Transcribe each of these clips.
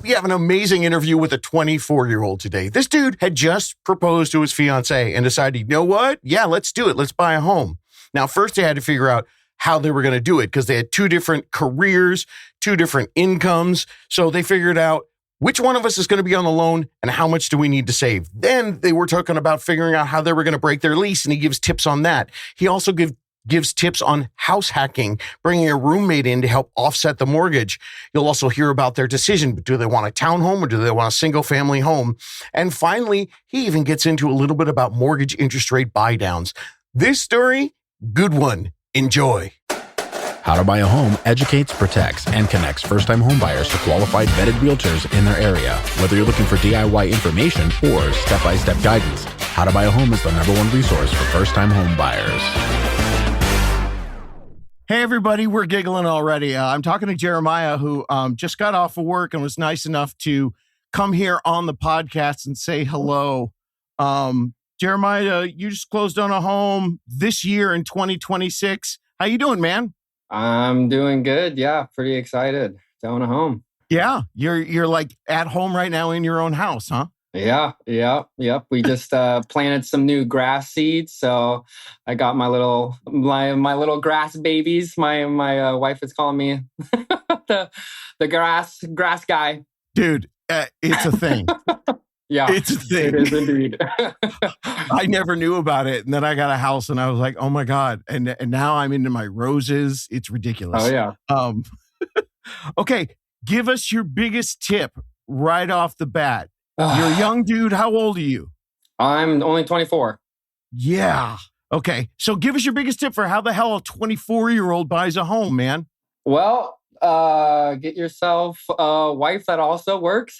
We have an amazing interview with a 24-year-old today. This dude had just proposed to his fiance and decided, you know what? Yeah, let's do it. Let's buy a home. Now, first they had to figure out how they were going to do it because they had two different careers, two different incomes. So they figured out which one of us is going to be on the loan and how much do we need to save. Then they were talking about figuring out how they were going to break their lease, and he gives tips on that. He also gives tips on house hacking, bringing a roommate in to help offset the mortgage. You'll also hear about their decision. Do they want a townhome or do they want a single family home? And finally, he even gets into a little bit about mortgage interest rate buydowns. This story, good one. Enjoy. How to Buy a Home educates, protects, and connects first-time homebuyers to qualified vetted realtors in their area. Whether you're looking for DIY information or step-by-step guidance, How to Buy a Home is the #1 resource for first-time homebuyers. Hey, everybody, we're giggling already. I'm talking to Jeremiah, who just got off of work and was nice enough to come here on the podcast and say hello. Jeremiah, you just closed on a home this year in 2026. How you doing, man? I'm doing good. Yeah, pretty excited to own a home. Yeah, you're like at home right now in your own house, huh? Yep. We just planted some new grass seeds, so I got my little grass babies. My wife is calling me the grass guy. Dude, it's a thing. Yeah, it's a thing. It is indeed. I never knew about it, and then I got a house, and I was like, "Oh my god!" And now I'm into my roses. It's ridiculous. Oh yeah. Okay, give us your biggest tip right off the bat. You're a young dude. How old are you? I'm only 24. Yeah. Okay. So give us your biggest tip for how the hell a 24-year-old buys a home, man. Well, get yourself a wife that also works.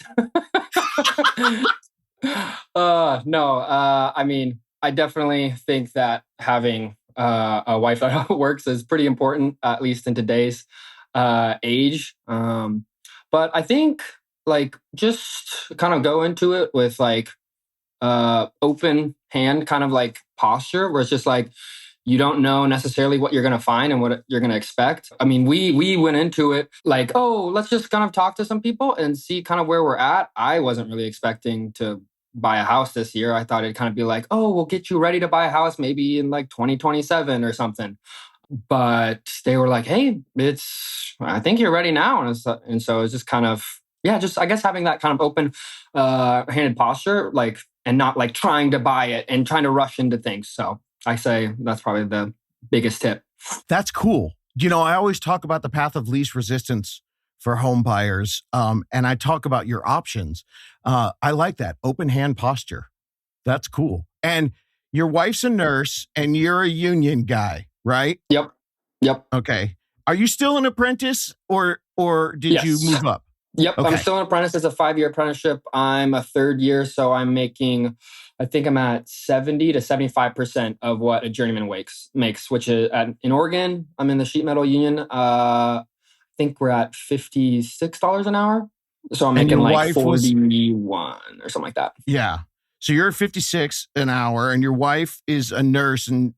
I mean, I definitely think that having a wife that works is pretty important, at least in today's age. But I think just kind of go into it with open hand kind of posture, where it's just you don't know necessarily what you're going to find and what you're going to expect. I mean, we went into it let's just kind of talk to some people and see kind of where we're at. I wasn't really expecting to buy a house this year. I thought it'd kind of be we'll get you ready to buy a house maybe in 2027 or something. But they were like, hey, I think you're ready now. And so it's just kind of, I guess having that kind of open handed posture, and not trying to buy it and trying to rush into things. So I say that's probably the biggest tip. That's cool. I always talk about the path of least resistance for home buyers. And I talk about your options. I like that open hand posture. That's cool. And your wife's a nurse and you're a union guy, right? Yep. Okay. Are you still an apprentice or did you move up? Yep. Okay. I'm still an apprentice. It's a 5-year apprenticeship. I'm a third year. So I'm making, I think I'm at 70 to 75% of what a journeyman makes, which is in Oregon. I'm in the sheet metal union. I think we're at $56 an hour. So I'm making 41 or something like that. Yeah. So you're at 56 an hour and your wife is a nurse. And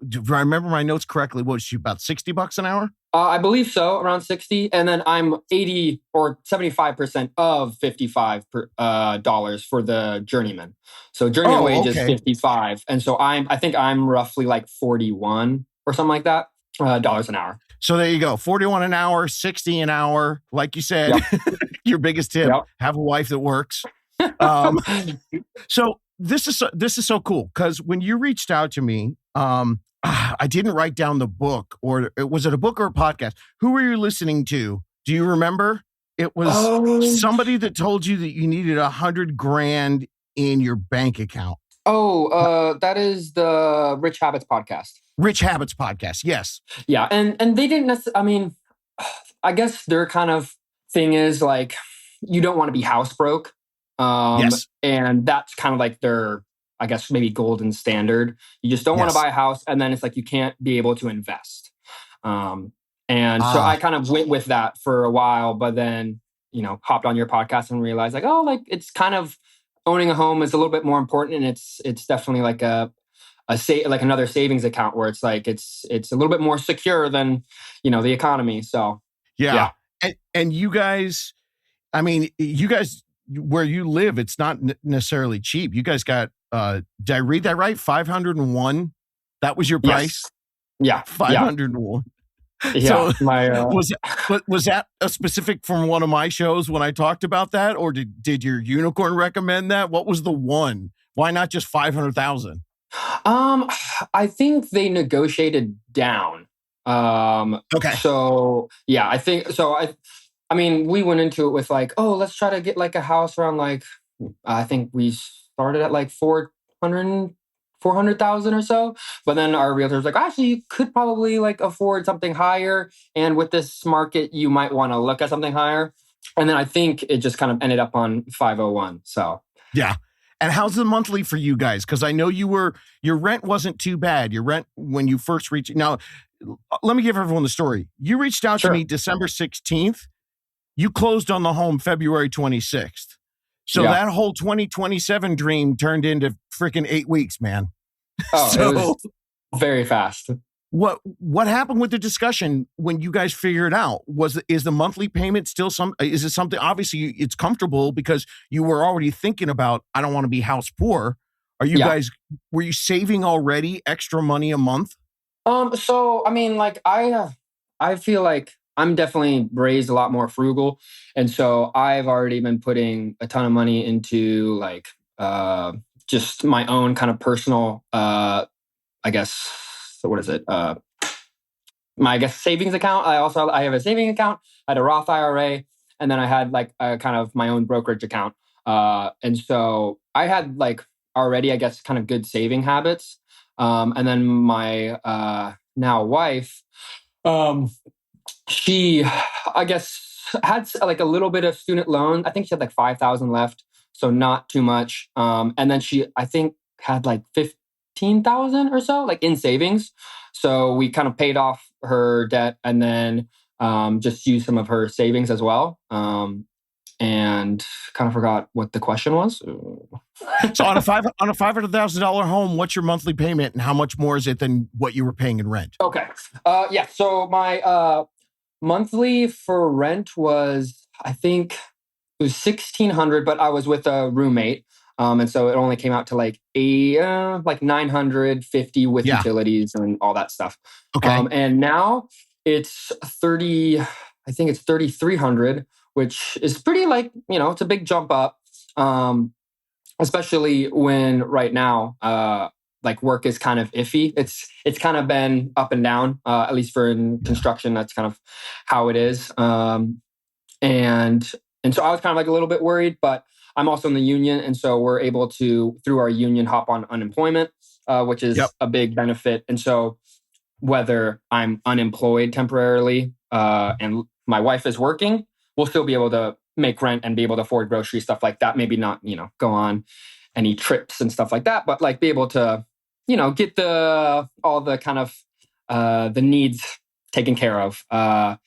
do I remember my notes correctly? What was she, about $60 an hour? I believe so, around 60. And then I'm 80 or 75% of $55 for the journeyman. So journeyman wage is 55. And so I think I'm roughly 41 or something like that, dollars an hour. So there you go. 41 an hour, 60 an hour. Like you said, your biggest tip, have a wife that works. So this is so cool because when you reached out to me, I didn't write down the book, or was it a book or a podcast? Who were you listening to? Do you remember? It was somebody that told you that you needed $100,000 in your bank account. That is the Rich Habits podcast. Rich Habits podcast. Yes. Yeah. And they didn't necessarily, I mean, I guess their kind of thing is you don't want to be house broke. Yes. And that's kind of their, I guess, maybe golden standard. You just don't want to buy a house. And then it's you can't be able to invest. So I kind of went with that for a while, but then, hopped on your podcast and realized it's kind of owning a home is a little bit more important. And it's definitely another savings account where it's a little bit more secure than, the economy. So, yeah. And you guys, I mean, you guys, where you live, it's not necessarily cheap. You guys got, did I read that right? 501. That was your price? Yes. Yeah. 501. Yeah. So My was that a specific from one of my shows when I talked about that, or did your unicorn recommend that? What was the one? Why not just 500,000? I think they negotiated down. Okay. So yeah, I think so. I mean, we went into it with like, oh, let's try to get like a house around like, I think we started at like 400,000 or so. But then our realtor was like, actually, you could probably like afford something higher. And with this market, you might want to look at something higher. And then I think it just kind of ended up on 501. So Yeah. And how's the monthly for you guys? Because I know your rent wasn't too bad. Your rent when you first reached. Now, let me give everyone the story. You reached out to me December 16th. You closed on the home February 26th. So that whole 2027 dream turned into freaking 8 weeks, man. Oh, it was very fast. What happened with the discussion when you guys figured it out? Is the monthly payment still is it something, obviously it's comfortable because you were already thinking about, I don't want to be house poor. Are you guys, were you saving already extra money a month? So I mean, like I feel like I'm definitely raised a lot more frugal. And so I've already been putting a ton of money into like just my own kind of personal I guess, so what is it? My savings account. I have a saving account. I had a Roth IRA, and then I had like a kind of my own brokerage account. And so I had like already, I guess, kind of good saving habits. And then my now wife, she, I guess, had like a little bit of student loan. I think she had like 5,000 left, so not too much. And then she, I think, had like 15,000 or so, like in savings. So we kind of paid off her debt and then just used some of her savings as well. And kind of forgot what the question was. So on a $500,000 home, what's your monthly payment, and how much more is it than what you were paying in rent? Okay. Yeah. So my monthly for rent was, I think it was 1,600, but I was with a roommate. And so it only came out to like like 950 with utilities and all that stuff. Okay. And now it's 30, I think it's 3,300, which is pretty like, it's a big jump up. Especially when right now, like work is kind of iffy. It's kind of been up and down, at least for in construction. That's kind of how it is. And so I was kind of like a little bit worried, but I'm also in the union. And so we're able to, through our union, hop on unemployment, which is a big benefit. And so whether I'm unemployed temporarily and my wife is working, we'll still be able to make rent and be able to afford groceries, stuff like that. Maybe not, go on any trips and stuff like that, but like be able to, get all the kind of the needs taken care of. But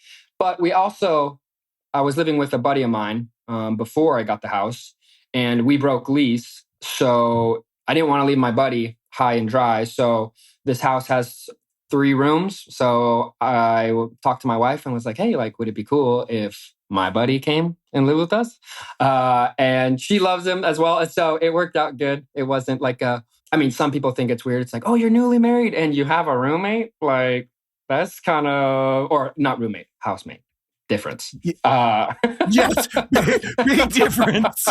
I was living with a buddy of mine before I got the house, and we broke lease. So I didn't want to leave my buddy high and dry. So this house has 3 rooms. So I talked to my wife and was like, hey, like, would it be cool if my buddy came and lived with us? And she loves him as well. And so it worked out good. It wasn't like some people think it's weird. It's like, oh, you're newly married and you have a roommate? Like, that's kind of, or not roommate, housemate. Difference. Yes, big difference.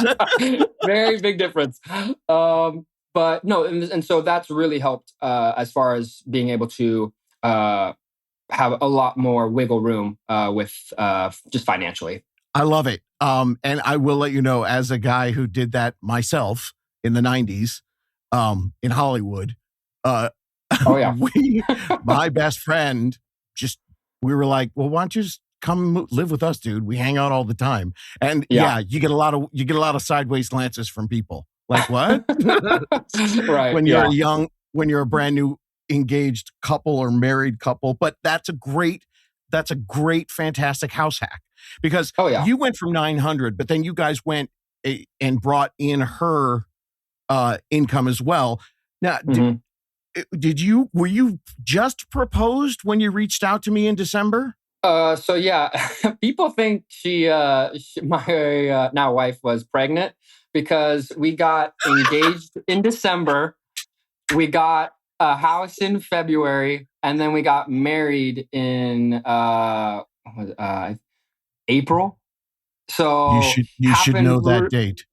Very big difference. But no, and so that's really helped as far as being able to have a lot more wiggle room with just financially. I love it. And I will let you know, as a guy who did that myself in the 90s in Hollywood, my best friend, we were like, well, why don't you just come live with us, dude? We hang out all the time. And you get a lot of sideways glances from people. Like, what? Right. When you're a brand new engaged couple or married couple. But that's a great, fantastic house hack, because you went from 900, but then you guys went and brought in her income as well. Now, were you just proposed when you reached out to me in December? So yeah, people think my now wife was pregnant because we got engaged in December. We got a house in February, and then we got married in April. So You should happened. know that date.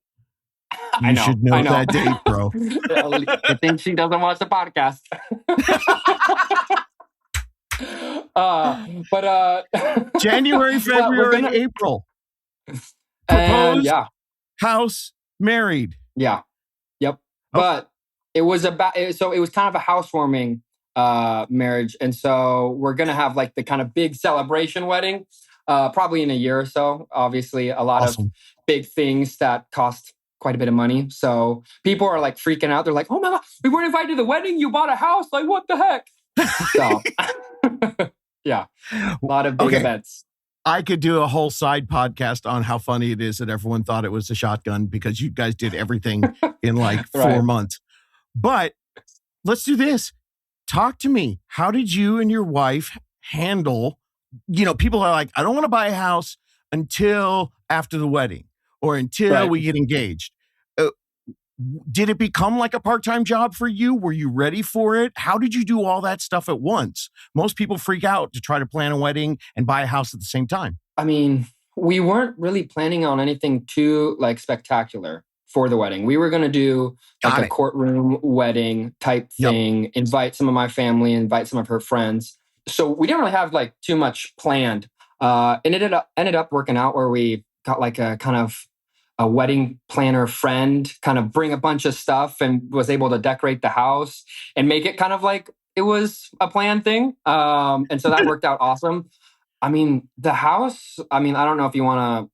I You know, should know I know. that date, bro. I think she doesn't watch the podcast. uh, but January, but we're February, gonna April. and Proposed, yeah, house, married. yeah. Yep. Oh, But it was so it was kind of a housewarming marriage. And so we're gonna have like the kind of big celebration wedding, probably in a year or so. Obviously, a lot of awesome. big things that cost quite a bit of money. So people are like freaking out. They're like, oh my God, we weren't invited to the wedding. You bought a house. Like, what the heck? So yeah, a lot of big Okay. events. I could do a whole side podcast on how funny it is that everyone thought it was a shotgun because you guys did everything in like 4 Right. months. But let's do this. Talk to me. How did you and your wife handle, people are like, I don't want to buy a house until after the wedding or until Right. we get engaged. Did it become like a part-time job for you? Were you ready for it? How did you do all that stuff at once? Most people freak out to try to plan a wedding and buy a house at the same time. I mean, we weren't really planning on anything too like spectacular for the wedding. We were going to do like Got a it. courtroom wedding type Yep. thing, invite some of my family, invite some of her friends. So we didn't really have like too much planned. It ended up working out where we got like a kind of a wedding planner friend kind of bring a bunch of stuff and was able to decorate the house and make it kind of like it was a planned thing. And so that worked out awesome. I mean, the house, I don't know if you want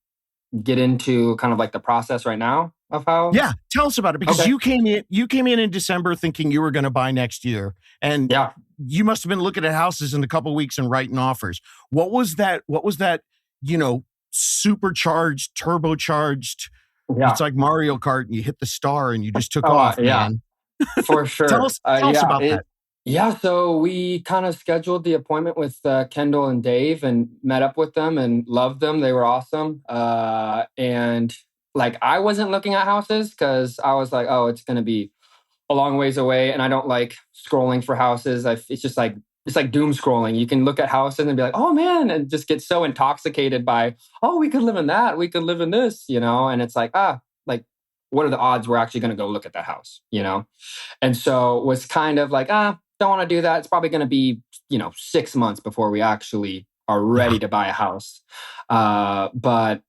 to get into kind of like the process right now of how. Yeah, tell us about it because Okay. you came in December thinking you were going to buy next year, and Yeah. you must have been looking at houses in a couple of weeks and writing offers. What was that? Supercharged, turbocharged? Yeah. It's like Mario Kart, and you hit the star, and you just took Oh, off, yeah, man. for sure. Tell us about that. Yeah. So we kind of scheduled the appointment with Kendall and Dave and met up with them and loved them. They were awesome. And like, I wasn't looking at houses because I was like, oh, it's going to be a long ways away. And I don't like scrolling for houses. It's just like, it's like doom scrolling. You can look at houses and be like, oh man, and just get so intoxicated by, oh, we could live in that. We could live in this, And it's like, like, what are the odds we're actually going to go look at that house, And so it was kind of like, don't want to do that. It's probably going to be, 6 months before we actually are ready to buy a house. But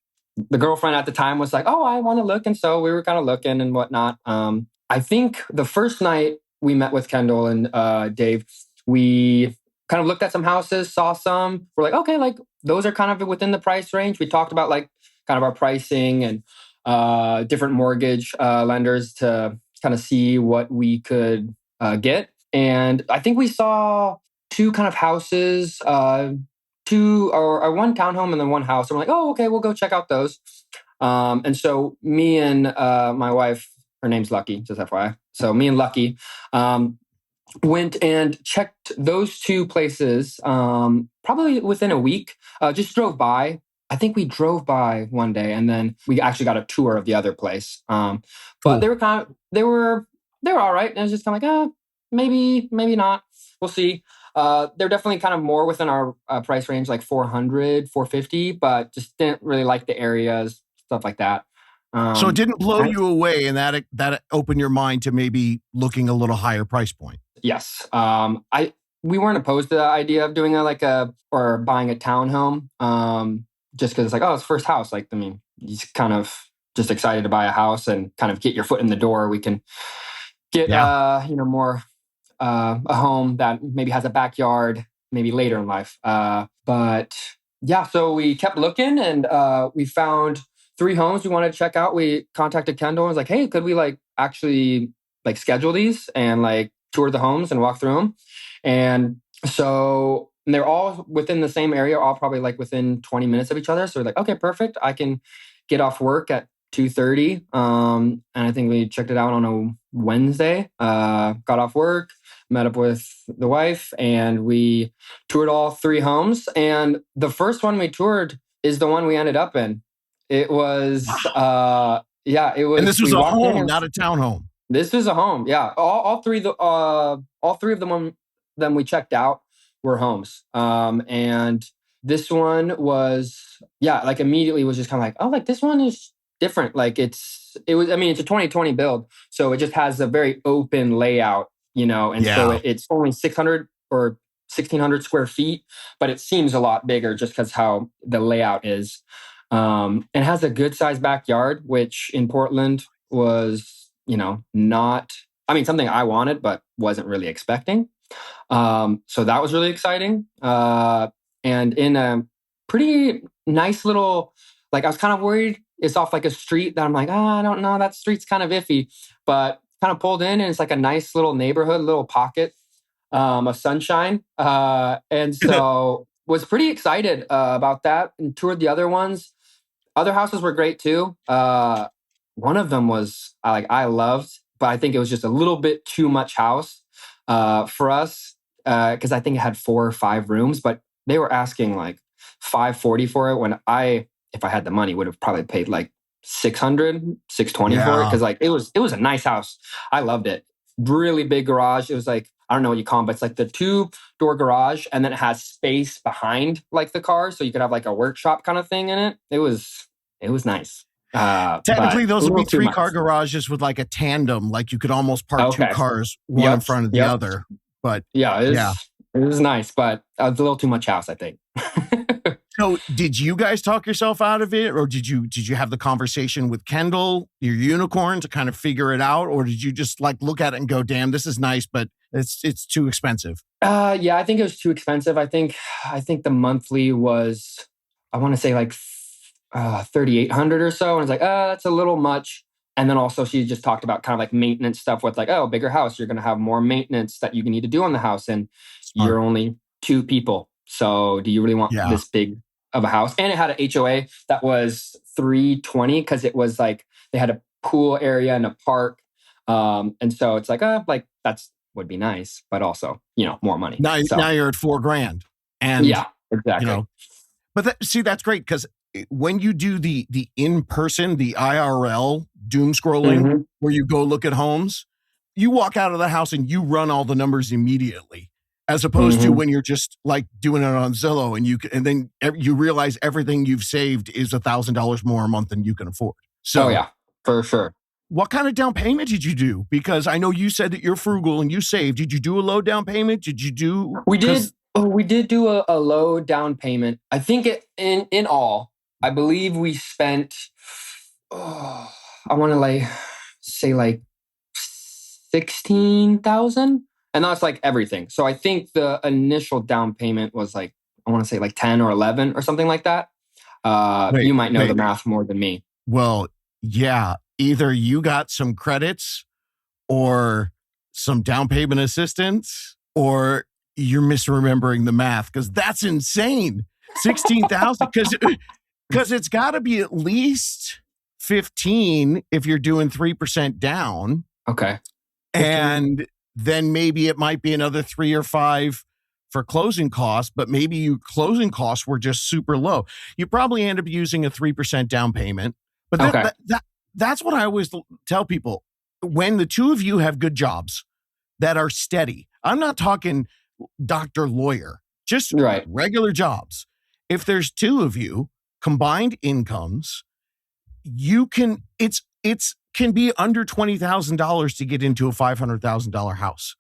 the girlfriend at the time was like, oh, I want to look. And so we were kind of looking and whatnot. I think the first night we met with Kendall and Dave, we kind of looked at some houses, saw some. We're like, okay, like those are kind of within the price range. We talked about like kind of our pricing and different mortgage lenders to kind of see what we could get. And I think we saw two kind of houses, two or one townhome and then one house. And we're like, oh, okay, we'll go check out those. And so me and my wife, her name's Lucky, just FYI. So me and Lucky went and checked those two places probably within a week. Just drove by. I think we drove by one day and then we actually got a tour of the other place. Cool. But they were all right. And it was just kind of like, maybe not. We'll see. They're definitely kind of more within our price range, like 400, 450, but just didn't really like the areas, stuff like that. So it didn't blow you away, and that opened your mind to maybe looking a little higher price point. Yes. We weren't opposed to the idea of doing or buying a townhome. Just because it's like, oh, it's first house. Like, he's kind of just excited to buy a house and kind of get your foot in the door. We can get, more a home that maybe has a backyard, maybe later in life. But yeah, so we kept looking and we found 3 homes we wanted to check out. We contacted Kendall and was like, hey, could we like actually like schedule these and like tour the homes and walk through them? And so they're all within the same area, all probably like within 20 minutes of each other. So we're like, okay, perfect. I can get off work at 2:30. And I think we checked it out on a Wednesday. Got off work, met up with the wife, and we toured all 3 homes. And the first one we toured is the one we ended up in. It was, yeah, it And was. this was We a walked in. home, not a townhome. This was a home. Yeah, all three of them we checked out were homes. And this one was, yeah, like immediately was just kind of like, oh, like this one is different. Like it's a 2020 build, so it just has a very open layout, and so Yeah. it's only 600 or 1,600 square feet, but it seems a lot bigger just because how the layout is. It has a good sized backyard, which in Portland was, not, something I wanted, but wasn't really expecting. So that was really exciting. And in a pretty nice little, like I was kind of worried it's off like a street that I'm like, I don't know, that street's kind of iffy, but kind of pulled in and it's like a nice little neighborhood, little pocket of sunshine. And so was pretty excited about that and toured the other ones. Other houses were great too. One of them was I loved, but I think it was just a little bit too much house for us because I think it had 4 or 5 rooms, but they were asking like $540 for it when if I had the money, would have probably paid like $620 for it because like it was a nice house. I loved it. Really big garage. It was like, I don't know what you call them, but it's like the 2-door garage, and then it has space behind like the car, so you could have like a workshop kind of thing in it. It was nice. Technically, those would be 3-car garages with like a tandem, like you could almost park 2 cars, one in front of the other. But it was nice, but it was a little too much house, I think. So did you guys talk yourself out of it, or did you have the conversation with Kendall, your unicorn, to kind of figure it out, or did you just like look at it and go, damn, this is nice, but it's too expensive? Yeah, I think it was too expensive. I think the monthly was, I want to say like 3,800 or so, and it's like, that's a little much. And then also she just talked about kind of like maintenance stuff with like, oh, bigger house, you're going to have more maintenance that you need to do on the house, and you're only 2 people. So do you really want this big of a house? And it had an HOA that was $320 because it was like they had a pool area and a park. And so it's like, that's would be nice, but also, more money. Now you're at $4,000. And yeah, exactly. But see, that's great because when you do the in-person, the IRL doom scrolling, where you go look at homes, you walk out of the house and you run all the numbers immediately, as opposed to when you're just like doing it on Zillow and then you realize everything you've saved is $1,000 more a month than you can afford. So yeah, for sure. What kind of down payment did you do? Because I know you said that you're frugal and you save. Did you do a low down payment? Did you do? We did. We did do a low down payment. I think in all, I believe we spent, I want to say 16,000, and that's like everything. So I think the initial down payment was like, I want to say like 10 or 11 or something like that. You might know the math more than me. Well, yeah. Either you got some credits or some down payment assistance, or you're misremembering the math, because that's insane. 16,000, because it's got to be at least 15 if you're doing 3% down. Okay. And then maybe it might be another 3 or 5 for closing costs, but maybe your closing costs were just super low. You probably end up using a 3% down payment. But that's what I always tell people. When the 2 of you have good jobs that are steady, I'm not talking doctor, lawyer, just regular jobs. If there's 2 of you, combined incomes, you can, it's can be under $20,000 to get into a $500,000 house.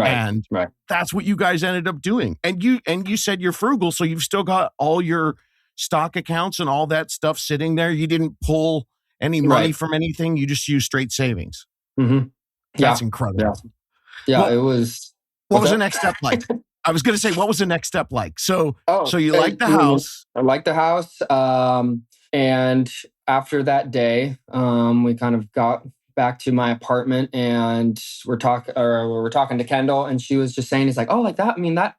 And that's what you guys ended up doing. And you said you're frugal, so you've still got all your stock accounts and all that stuff sitting there. You didn't pull any money from anything. You just use straight savings. That's incredible. Yeah, it was. What was the next step like? I was going to say, what was the next step like? So you like the house. I like the house. And after that day, we kind of got back to my apartment, and we're talking to Kendall, and she was just saying, it's like, oh, like that. I mean, that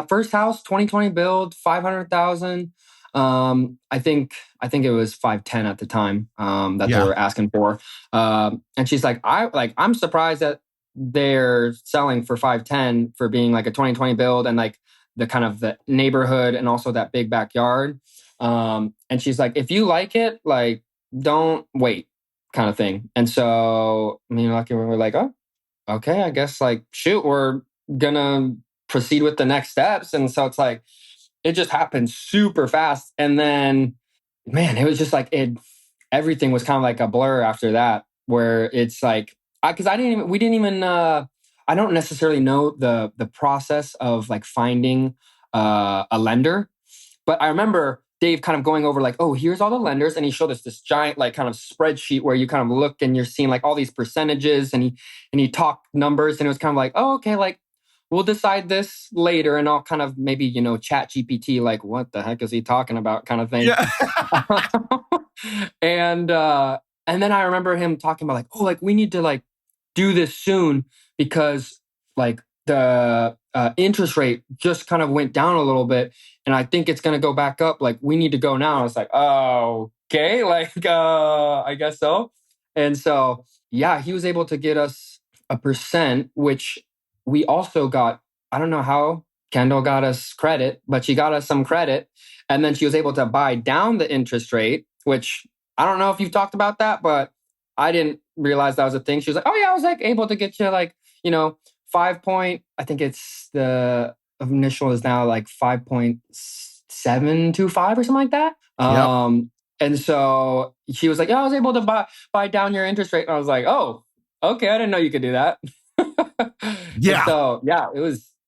first house, 2020 build, 500,000. I think it was 510 at the time that they Yeah. were asking for. And she's like, I'm surprised that they're selling for 510 for being like a 2020 build and like the kind of the neighborhood and also that big backyard. And she's like, if you like it, like don't wait, kind of thing. And so me and Lucky were like, oh, okay, I guess like shoot, we're gonna proceed with the next steps. And so it's like it just happened super fast. And then man, it was just like everything was kind of like a blur after that, where it's like because we didn't even I don't necessarily know the process of like finding a lender, but I remember Dave kind of going over like, oh, here's all the lenders, and he showed us this giant like kind of spreadsheet where you kind of look and you're seeing like all these percentages, and he talked numbers, and it was kind of like, oh, okay, like we'll decide this later, and I'll kind of maybe chat GPT like, what the heck is he talking about, kind of thing. Yeah. And then I remember him talking about like, oh, like we need to like do this soon because like the interest rate just kind of went down a little bit, and I think it's going to go back up. Like we need to go now. I was like, oh, okay, like I guess so. And so yeah, he was able to get us a percent, which we also got. I don't know how Kendall got us credit, but she got us some credit, and then she was able to buy down the interest rate, which I don't know if you've talked about that, but I didn't realize that was a thing. She was like, oh yeah, I was like able to get you like, 5 point, I think it's the initial is now like 5.725 or something like that. Yep. And so she was like, yeah, I was able to buy down your interest rate. And I was like, oh, okay. I didn't know you could do that. Yeah. So yeah,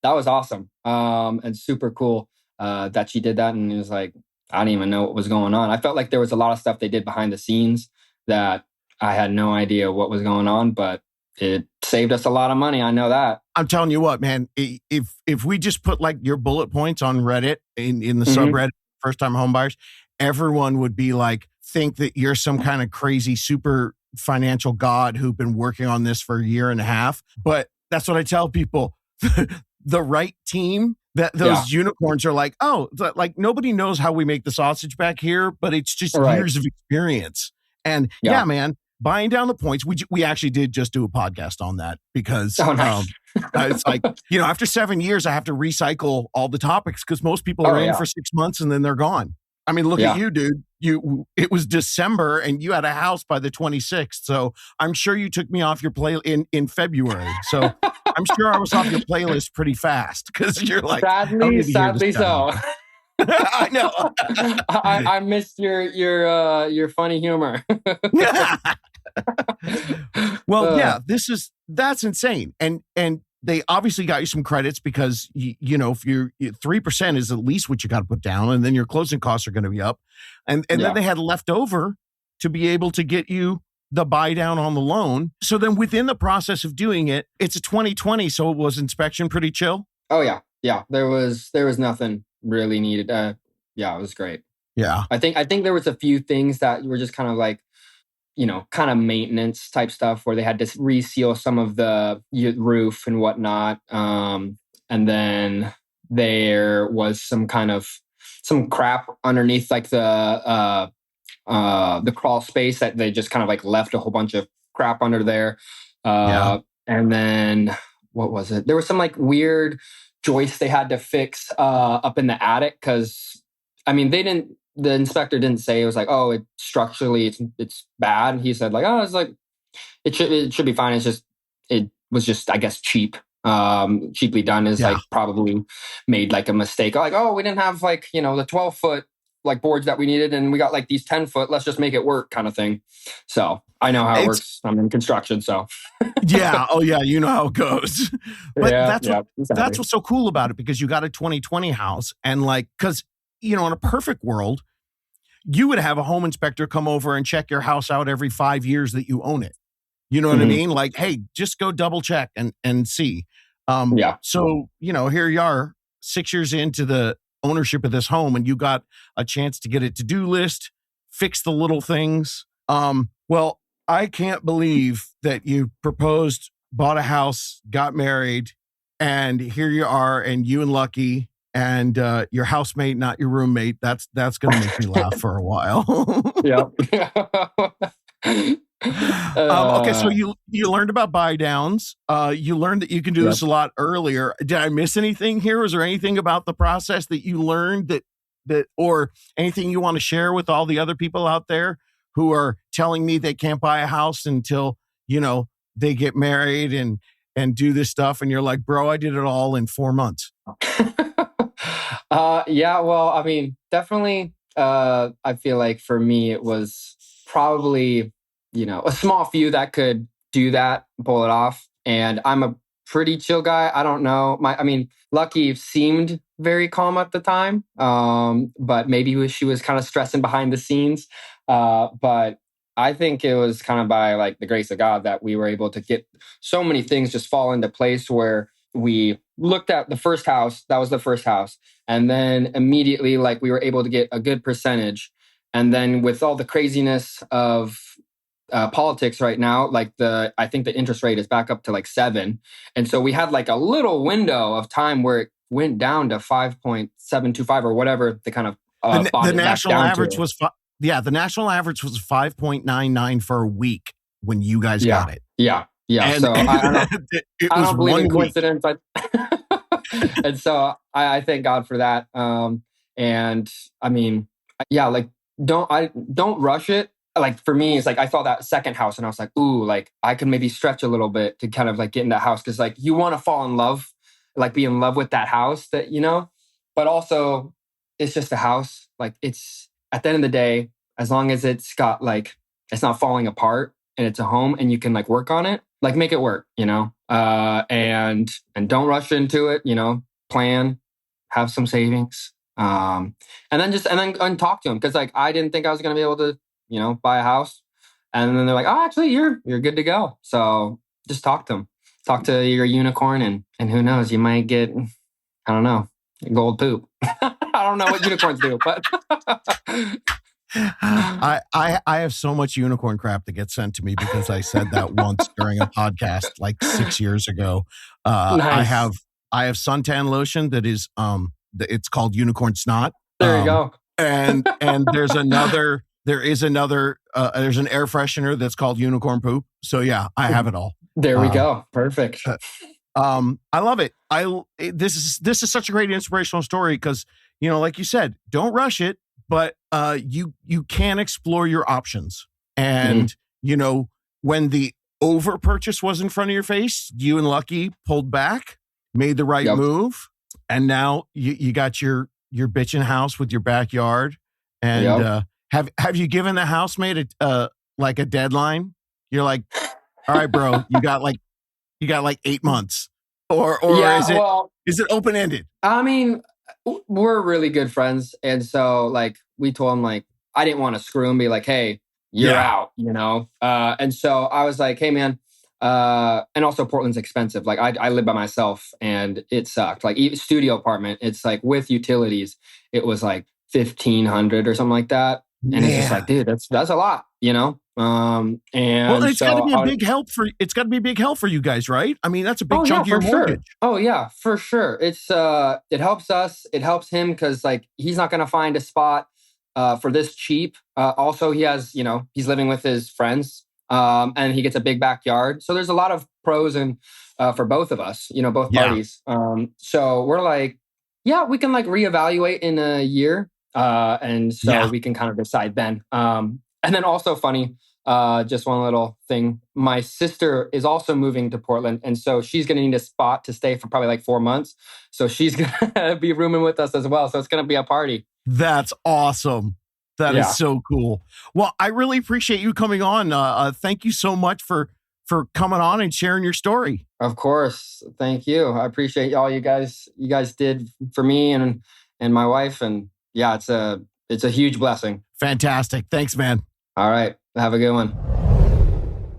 that was awesome. And super cool that she did that. And it was like, I didn't even know what was going on. I felt like there was a lot of stuff they did behind the scenes that I had no idea what was going on, but it saved us a lot of money. I know that. I'm telling you what, man, if we just put like your bullet points on Reddit in the subreddit, first time home buyers, everyone would be like, think that you're some kind of crazy super financial god who've been working on this for a year and a half. But that's what I tell people. The right team, that those unicorns are like, oh, like nobody knows how we make the sausage back here, but it's just years of experience. And yeah, man, buying down the points. We actually did just do a podcast on that because it's like, after 7 years, I have to recycle all the topics because most people are in for 6 months and then they're gone. I mean, look at you, dude. It was December and you had a house by the 26th. So I'm sure you took me off your play in February. So I'm sure I was off your playlist pretty fast because you're like, sadly so. I know. I missed your funny humor. Well, yeah, that's insane. And they obviously got you some credits because if you're 3% is at least what you got to put down, and then your closing costs are going to be up, and then they had left over to be able to get you the buy down on the loan. So then within the process of doing it, it's a 2020, so it was inspection pretty chill. Oh yeah. There was nothing really needed. Yeah, it was great. Yeah, I think there was a few things that were just kind of like, kind of maintenance type stuff where they had to reseal some of the roof and whatnot. And then there was some crap underneath like the crawl space that they just kind of like left a whole bunch of crap under there. And then what was it? There was some like weird joists they had to fix up in the attic because, I mean, the inspector didn't say it was like, oh, it structurally it's bad. He said like, oh, it's like it should be fine. It was just I guess cheaply done is like probably made like a mistake. Like, oh, we didn't have like the 12-foot like boards that we needed, and we got like these 10-foot. Let's just make it work, kind of thing. So I know how it works. I'm in construction, so yeah. Oh yeah, you know how it goes. But exactly. That's what's so cool about it, because you got a 2020 house, and like because in a perfect world, you would have a home inspector come over and check your house out every 5 years that you own it. You know what I mean? Like, hey, just go double check and see. So, here you are 6 years into the ownership of this home, and you got a chance to get a to-do list, fix the little things. Well, I can't believe that you proposed, bought a house, got married, and here you are, and you and Lucky and your housemate, not your roommate. That's going to make me laugh for a while. Yep. Okay, so you learned about buy downs. You learned that you can do Yep. this a lot earlier. Did I miss anything here? Was there anything about the process that you learned that or anything you want to share with all the other people out there who are telling me they can't buy a house until, they get married and do this stuff, and you're like, bro, I did it all in 4 months. Yeah, well, I mean, definitely, I feel like for me, it was probably, a small few that could do that, pull it off. And I'm a pretty chill guy. I don't know. Lucky seemed very calm at the time. But maybe she was kind of stressing behind the scenes. But I think it was kind of by like the grace of God that we were able to get so many things just fall into place where we looked at the first house. That was the first house. And then immediately, like, we were able to get a good percentage. And then with all the craziness of politics right now, like I think the interest rate is back up to like 7. And so we had like a little window of time where it went down to 5.725 or whatever the kind of the national average was the national average was 5.99 for a week when you guys got it. Yeah. And, so I don't believe in coincidence. And so I thank God for that. And I mean, yeah, like don't rush it. Like for me, it's like I saw that second house and I was like, ooh, like I could maybe stretch a little bit to kind of like get in that house. Cause like you want to fall in love, like be in love with that house that, but also it's just a house. Like it's at the end of the day, as long as it's got like, it's not falling apart and it's a home and you can like work on it, like make it work, and don't rush into it, plan, have some savings. And then talk to them. Cause like, I didn't think I was going to be able to, buy a house. And then they're like, oh, actually you're good to go. So just talk to them, talk to your unicorn and who knows, you might get, I don't know, gold poop. I don't know what unicorns do, but I have so much unicorn crap that gets sent to me because I said that once during a podcast like 6 years ago. Nice. I have suntan lotion that is it's called unicorn snot. There you go. And there's an air freshener that's called unicorn poop. So yeah, I have it all. There we go. Perfect. I love it. This is such a great inspirational story because, like you said, don't rush it, but you can explore your options. And, when the over purchase was in front of your face, you and Lucky pulled back, made the right move. And now you got your bitchin' house with your backyard. And have you given the housemate like a deadline? You're like, all right, bro, you got like 8 months, or is it open ended? I mean, we're really good friends, and so like we told him like I didn't want to screw him, be like, hey, you're out, and so I was like, hey, man. And also Portland's expensive. Like I live by myself and it sucked. Like even studio apartment, it's like with utilities, it was like $1,500 or something like that. And it's just like, dude, that's a lot, and it's got to be a big help for you guys, right? I mean, that's a big chunk of your mortgage. Sure. Oh yeah, for sure. It's it helps us. It helps him because like he's not going to find a spot for this cheap. Also, he has he's living with his friends, and he gets a big backyard. So there's a lot of pros and for both of us, both parties. So we're like, yeah, we can like reevaluate in a year. And so we can kind of decide then. And then also funny, just one little thing. My sister is also moving to Portland. And so she's going to need a spot to stay for probably like 4 months. So she's going to be rooming with us as well. So it's going to be a party. That's awesome. That is so cool. Well, I really appreciate you coming on. Thank you so much for coming on and sharing your story. Of course. Thank you. I appreciate all you guys did for me and my wife. And yeah, it's a huge blessing. Fantastic. Thanks, man. All right. Have a good one.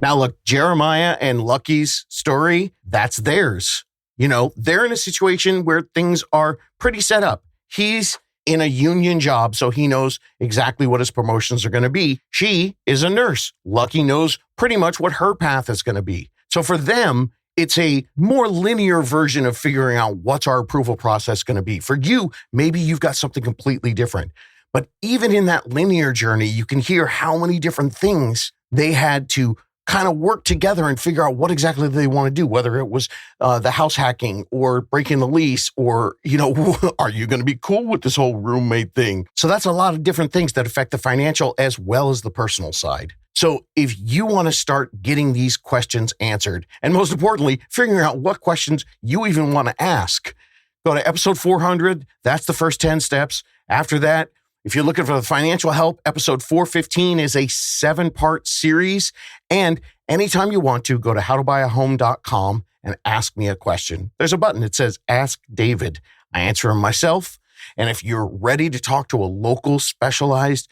Now, look, Jeremiah and Lucky's story, that's theirs. They're in a situation where things are pretty set up. He's in a union job, so he knows exactly what his promotions are going to be. She is a nurse. Lucky knows pretty much what her path is going to be. So for them, It's a more linear version of figuring out what's our approval process going to be. For you, maybe you've got something completely different. But even in that linear journey, you can hear how many different things they had to kind of work together and figure out what exactly they want to do, whether it was the house hacking or breaking the lease or, are you going to be cool with this whole roommate thing? So that's a lot of different things that affect the financial as well as the personal side. So if you want to start getting these questions answered, and most importantly, figuring out what questions you even want to ask, go to episode 400. That's the first 10 steps. After that, if you're looking for the financial help, episode 415 is a 7-part series. And anytime you want to, go to howtobuy.ahome.com and ask me a question. There's a button that says Ask David. I answer them myself. And if you're ready to talk to a local, specialized,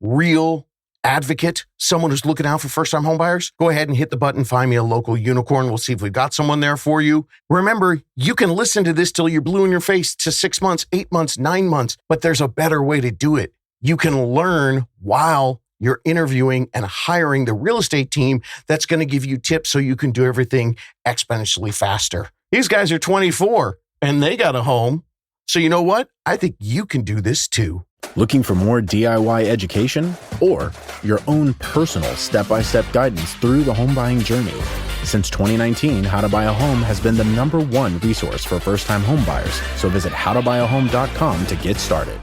real advocate, someone who's looking out for first-time homebuyers, go ahead and hit the button, find me a local unicorn. We'll see if we've got someone there for you. Remember, you can listen to this till you're blue in your face to 6 months, 8 months, 9 months, but there's a better way to do it. You can learn while you're interviewing and hiring the real estate team that's going to give you tips so you can do everything exponentially faster. These guys are 24 and they got a home. So you know what? I think you can do this too. Looking for more DIY education or your own personal step-by-step guidance through the home buying journey? Since 2019, How to Buy a Home has been the #1 resource for first-time home buyers. So visit howtobuy.ahome.com to get started.